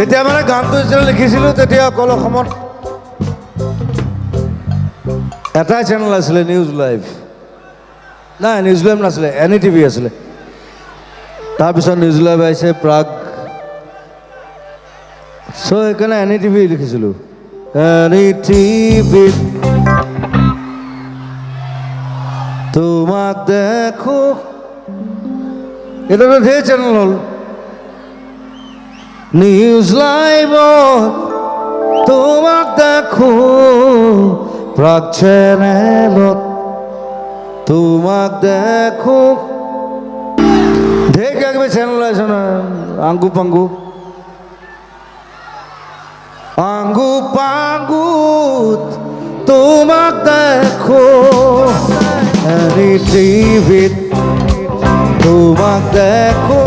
যেতিয়া মানে গানটো যেতিয়া লিখিছিলোঁ তেতিয়া অকল অসমত এটাই চেনেল আছিলে, নিউজ লাইভ। নাই, নিউজ লাইভ নাছিলে, NETV আছিলে। তাৰপিছত নিউজ লাইভ আহিছে, প্ৰাগ। চ' সেইকাৰণে NETV লিখিছিলোঁ। NETV তোমাক দেখো, এটাতো ধেৰ চেনেল হ'ল। নিউজ লাইভত তোমাক দেখো, প্ৰাগ চেনেলত তোমাক দেখো, ধেৰ কিবা কিবি চেনেল আছে নহয়, আংগু পাংগু। আংগু পাংগুত তোমাক দেখো, NETVত তোমাক দেখো।